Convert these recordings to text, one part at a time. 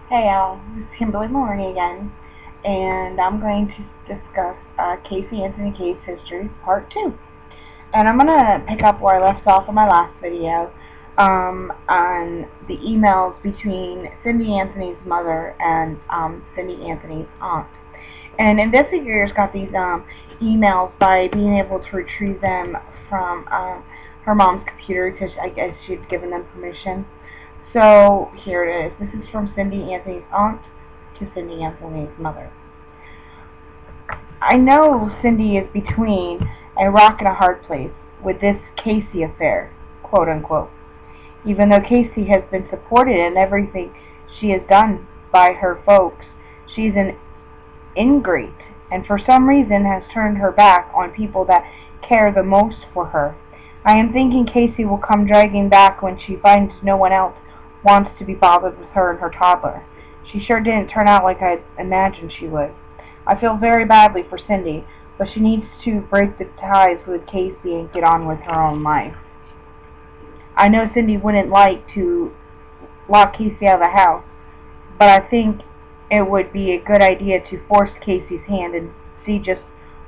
Hey Al, this is Kimberly Maloney again, and I'm going to discuss Casey Anthony Case History Part 2. And I'm going to pick up where I left off in my last video on the emails between Cindy Anthony's mother and Cindy Anthony's aunt. And investigators got these emails by being able to retrieve them from her mom's computer because I guess she'd given them permission. So here it is. This is from Cindy Anthony's aunt to Cindy Anthony's mother. I know Cindy is between a rock and a hard place with this Casey affair, quote unquote. Even though Casey has been supported in everything she has done by her folks, she's an ingrate and for some reason has turned her back on people that care the most for her. I am thinking Casey will come dragging back when she finds no one else wants to be bothered with her and her toddler. She sure didn't turn out like I imagined she would. I feel very badly for Cindy, but she needs to break the ties with Casey and get on with her own life. I know Cindy wouldn't like to lock Casey out of the house, but I think it would be a good idea to force Casey's hand and see just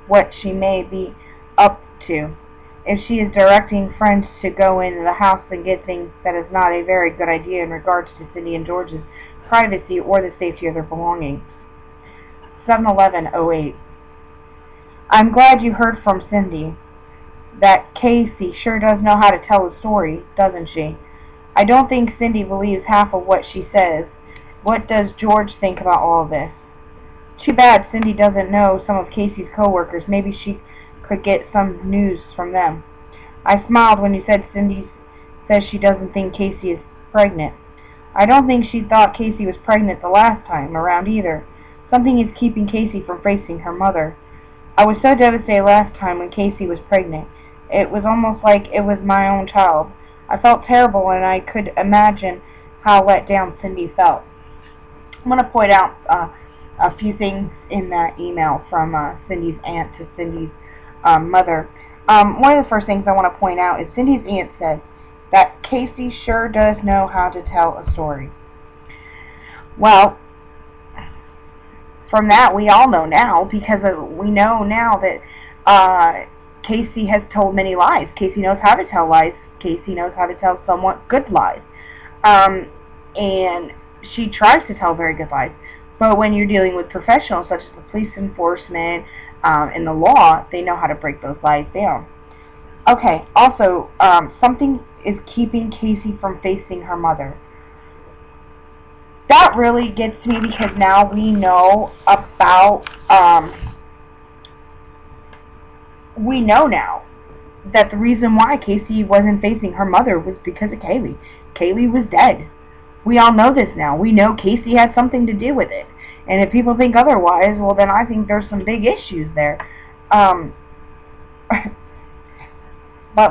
what she may be up to. If she is directing friends to go into the house and get things, that is not a very good idea in regards to Cindy and George's privacy or the safety of their belongings. 7/11/08. I'm glad you heard from Cindy. That Casey sure does know how to tell a story, doesn't she? I don't think Cindy believes half of what she says. What does George think about all of this? Too bad Cindy doesn't know some of Casey's co-workers. Maybe she could get some news from them. I smiled when you said Cindy says she doesn't think Casey is pregnant. I don't think she thought Casey was pregnant the last time around either. Something is keeping Casey from facing her mother. I was so devastated last time when Casey was pregnant. It was almost like it was my own child. I felt terrible and I could imagine how let down Cindy felt. I'm going to point out a few things in that email from Cindy's aunt to Cindy's mother. One of the first things I want to point out is Cindy's aunt said that Casey sure does know how to tell a story. Well, from that we all know now because we know now that Casey has told many lies. Casey knows how to tell lies. Casey knows how to tell somewhat good lies. And she tries to tell very good lies. But when you're dealing with professionals such as the police enforcement and the law, they know how to break those lies down. Okay, also, something is keeping Casey from facing her mother. That really gets me because now we know about, we know now that the reason why Casey wasn't facing her mother was because of Kaylee. Kaylee was dead. We all know this now. We know Casey had something to do with it. And if people think otherwise, well, then I think there's some big issues there. But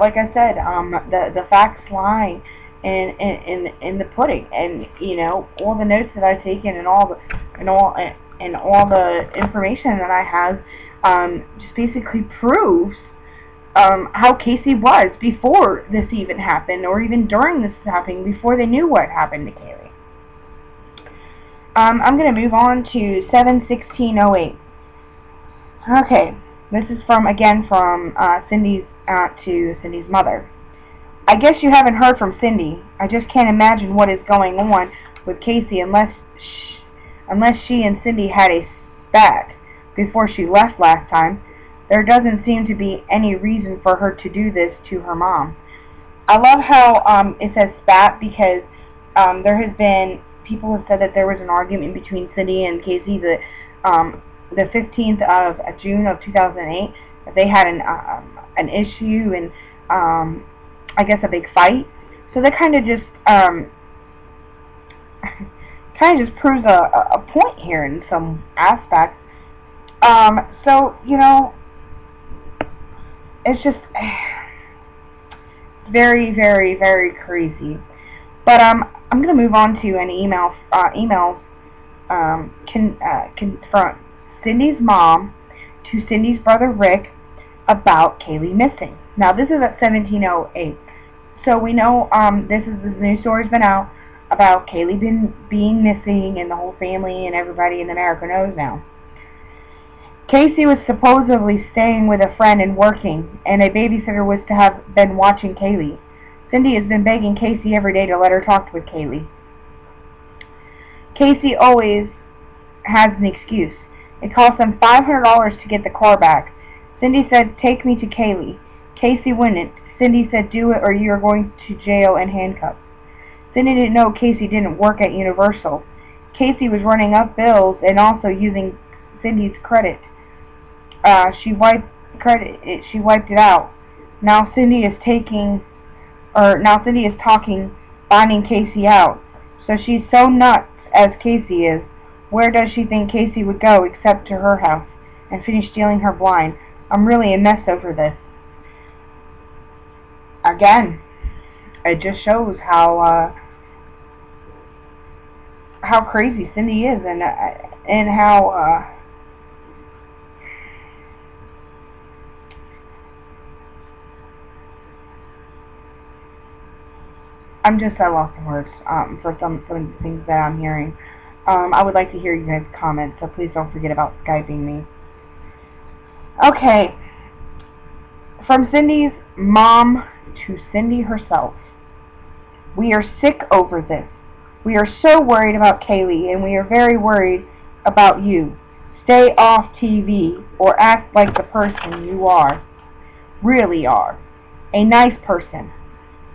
like I said, the facts lie in the pudding, and you know all the notes that I've taken and all the information that I have just basically proves how Casey was before this even happened, or even during this happening, before they knew what happened to Kaylee. I'm going to move on to 7/16/08. Okay, this is from Cindy's aunt to Cindy's mother. I guess you haven't heard from Cindy. I just can't imagine what is going on with Casey unless she and Cindy had a spat before she left last time. There doesn't seem to be any reason for her to do this to her mom. I love how it says spat because there has been people have said that there was an argument between Cindy and Casey the 15th of June of 2008. That they had an issue and I guess a big fight. So that kind of just proves a point here in some aspects. So you know, it's just very, very, very crazy. But I'm gonna move on to an emails from Cindy's mom to Cindy's brother Rick about Kaylee missing. Now this is at 17:08. So we know this news story's been out about Kaylee being missing, and the whole family and everybody in America knows now. Casey was supposedly staying with a friend and working, and a babysitter was to have been watching Kaylee. Cindy has been begging Casey every day to let her talk with Kaylee. Casey always has an excuse. It cost them $500 to get the car back. Cindy said, "Take me to Kaylee." Casey wouldn't. Cindy said, "Do it or you are going to jail and handcuffs." Cindy didn't know Casey didn't work at Universal. Casey was running up bills and also using Cindy's credit. She wiped it out. Now Cindy is talking, finding Casey out. So she's so nuts as Casey is. Where does she think Casey would go except to her house and finish stealing her blind? I'm really a mess over this. Again, it just shows how crazy Cindy is, and how I'm just at loss of words for some of the things that I'm hearing. I would like to hear you guys' comments, so please don't forget about Skyping me. Okay, from Cindy's mom to Cindy herself. We are sick over this. We are so worried about Kaylee, and we are very worried about you. Stay off TV or act like the person you really are. A nice person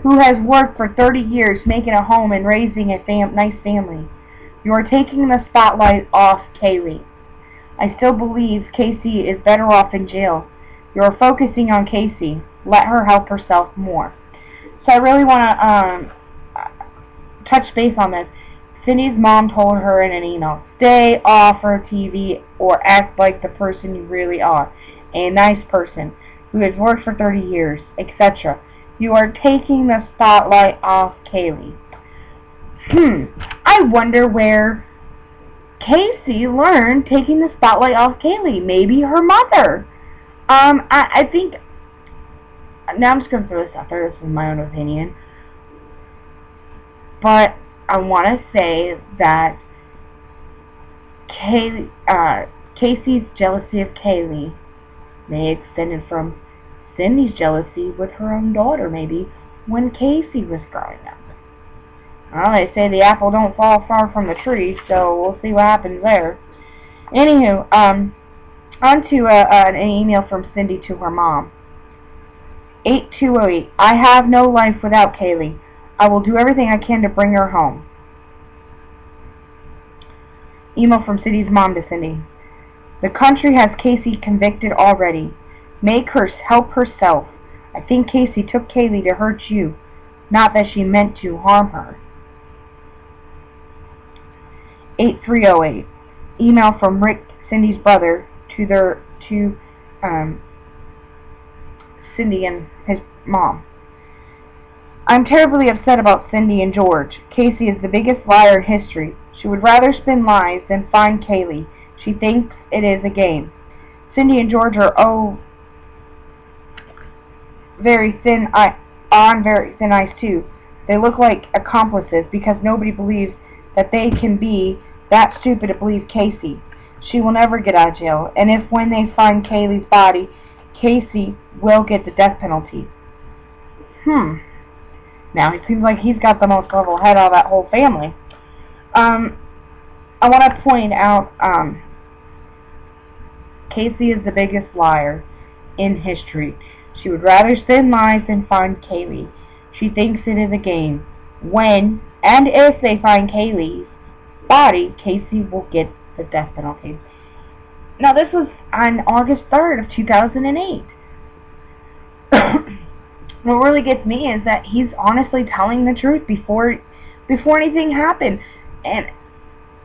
who has worked for 30 years making a home and raising a nice family. You are taking the spotlight off Kaylee. I still believe Casey is better off in jail. You are focusing on Casey. Let her help herself more. So I really want to touch base on this. Cindy's mom told her in an email, "Stay off her TV or act like the person you really are. A nice person who has worked for 30 years, etc. You are taking the spotlight off Kaylee." I wonder where Casey learned taking the spotlight off Kaylee. Maybe her mother. I think, now I'm just going to throw this out there, this is my own opinion, but I want to say that Casey's jealousy of Kaylee may have extended from Cindy's jealousy with her own daughter, maybe, when Casey was growing up. Well, they say the apple don't fall far from the tree, so we'll see what happens there. Anywho, on to an email from Cindy to her mom. 8208. I have no life without Kaylee. I will do everything I can to bring her home. Email from Cindy's mom to Cindy. The country has Casey convicted already. Make her help herself. I think Casey took Kaylee to hurt you, not that she meant to harm her. 8308. Email from Rick, Cindy's brother, to Cindy and his mom. I'm terribly upset about Cindy and George. Casey is the biggest liar in history. She would rather spin lies than find Kaylee. She thinks it is a game. Cindy and George are very thin ice too. They look like accomplices because nobody believes that they can be that stupid to believe Casey. She will never get out of jail, and if when they find Kaylee's body, Casey will get the death penalty. Now, it seems like he's got the most level head out of that whole family. I want to point out, Casey is the biggest liar in history. She would rather spin lies than find Kaylee. She thinks it is a game. When and if they find Kaylee's body, Casey will get the death penalty. Now, this was on August 3rd of 2008. What really gets me is that he's honestly telling the truth before anything happened. And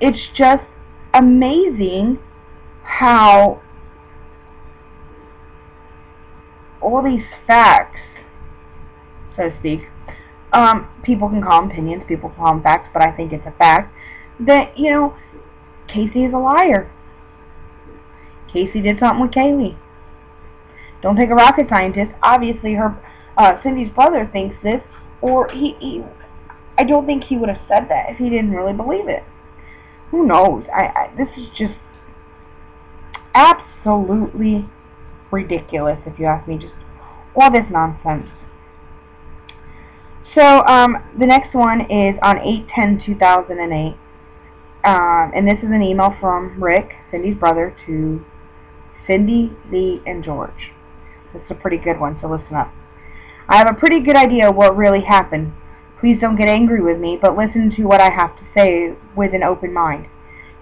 it's just amazing how all these facts, so to speak, people can call them opinions, people call them facts, but I think it's a fact, that, Casey is a liar. Casey did something with Kaylee. Don't take a rocket scientist. Obviously, Cindy's brother thinks this, or I don't think he would have said that if he didn't really believe it. Who knows? This is just absolutely ridiculous, if you ask me. Just all this nonsense. So, the next one is on 8/10/2008. And this is an email from Rick, Cindy's brother, to Cindy, Lee, and George. This is a pretty good one, so listen up. I have a pretty good idea of what really happened. Please don't get angry with me, but listen to what I have to say with an open mind.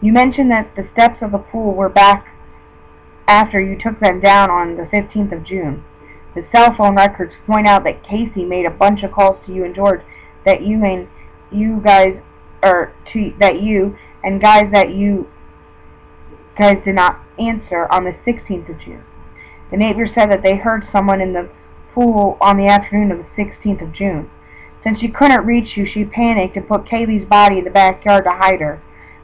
You mentioned that the steps of the pool were back after you took them down on the 15th of June. The cell phone records point out that Casey made a bunch of calls to you and George that you guys did not answer on the 16th of June. The neighbors said that they heard someone in the pool on the afternoon of the 16th of June. Since she couldn't reach you, she panicked and put Kaylee's body in the backyard to hide her.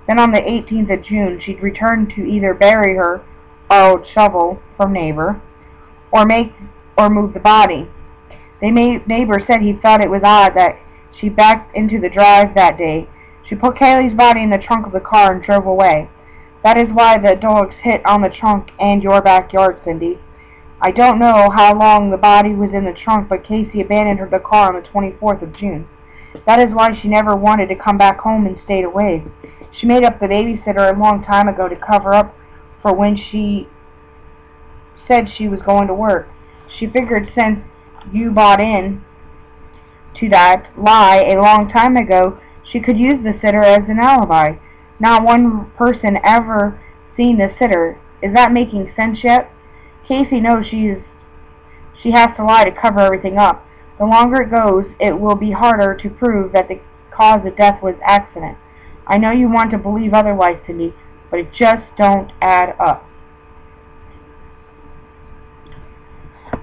Then on the 18th of June, she'd returned to either bury her borrowed shovel from neighbor or move the body. The neighbor said he thought it was odd that she backed into the drive that day. She put Kaylee's body in the trunk of the car and drove away. That is why the dogs hit on the trunk and your backyard, Cindy. I don't know how long the body was in the trunk, but Casey abandoned the car on the 24th of June. That is why she never wanted to come back home and stayed away. She made up the babysitter a long time ago to cover up for when she said she was going to work. She figured since you bought in to that lie a long time ago, she could use the sitter as an alibi. Not one person ever seen the sitter. Is that making sense yet? Casey knows she has to lie to cover everything up. The longer it goes, it will be harder to prove that the cause of death was accident. I know you want to believe otherwise, Cindy, but it just don't add up.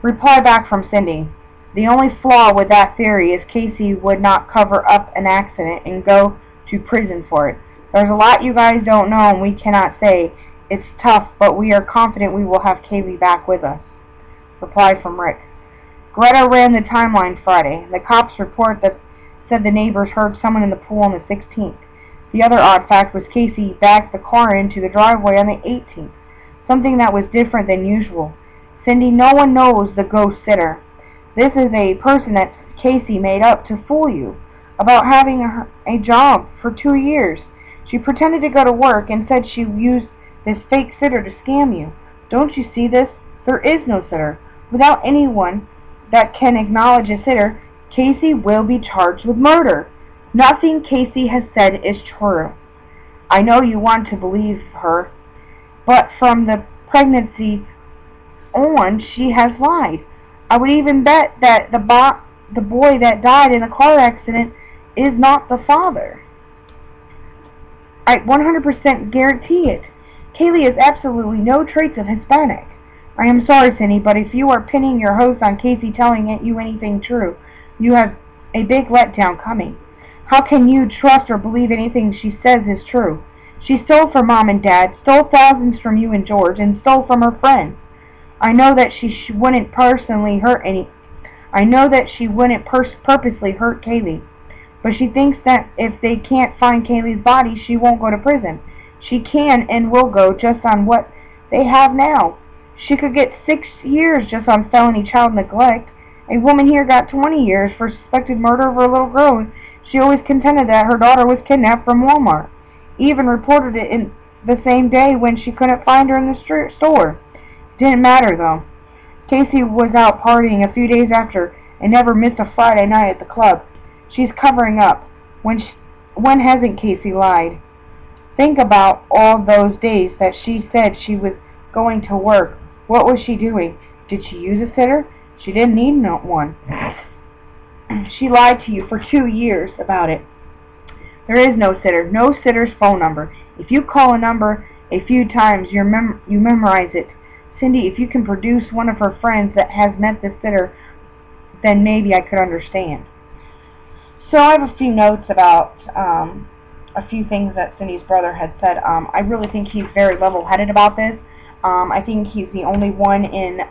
Reply back from Cindy. The only flaw with that theory is Casey would not cover up an accident and go to prison for it. There's a lot you guys don't know and we cannot say. It's tough, but we are confident we will have Kaylee back with us. Reply from Rick. Greta ran the timeline Friday. The cops report that said the neighbors heard someone in the pool on the 16th. The other odd fact was Casey backed the car into the driveway on the 18th, something that was different than usual. Cindy, no one knows the ghost sitter. This is a person that Casey made up to fool you about having a job for 2 years. She pretended to go to work and said she used this fake sitter to scam you. Don't you see this? There is no sitter. Without anyone that can acknowledge a sitter, Casey will be charged with murder. Nothing Casey has said is true. I know you want to believe her, but from the pregnancy on, she has lied. I would even bet that the boy that died in a car accident is not the father. I 100% guarantee it. Kaylee has absolutely no traits of Hispanic. I am sorry, Cindy, but if you are pinning your hopes on Casey telling you anything true, you have a big letdown coming. How can you trust or believe anything she says is true? She stole from Mom and Dad, stole thousands from you and George, and stole from her friends. I know that she wouldn't purposely hurt Kaylee, but she thinks that if they can't find Kaylee's body, she won't go to prison. She can and will go just on what they have now. She could get 6 years just on felony child neglect. A woman here got 20 years for suspected murder of her little girl. She always contended that her daughter was kidnapped from Walmart. Even reported it in the same day when she couldn't find her in the store. Didn't matter though. Casey was out partying a few days after and never missed a Friday night at the club. She's covering up. When hasn't Casey lied? Think about all those days that she said she was going to work. What was she doing? Did she use a sitter? She didn't need one. She lied to you for 2 years about it. There is no sitter. No sitter's phone number. If you call a number a few times, you memorize it. Cindy, if you can produce one of her friends that has met the sitter, then maybe I could understand. So I have a few notes about a few things that Cindy's brother had said. I really think he's very level-headed about this. I think he's the only one in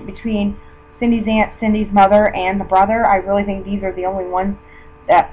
between Cindy's aunt, Cindy's mother, and the brother. I really think these are the only ones that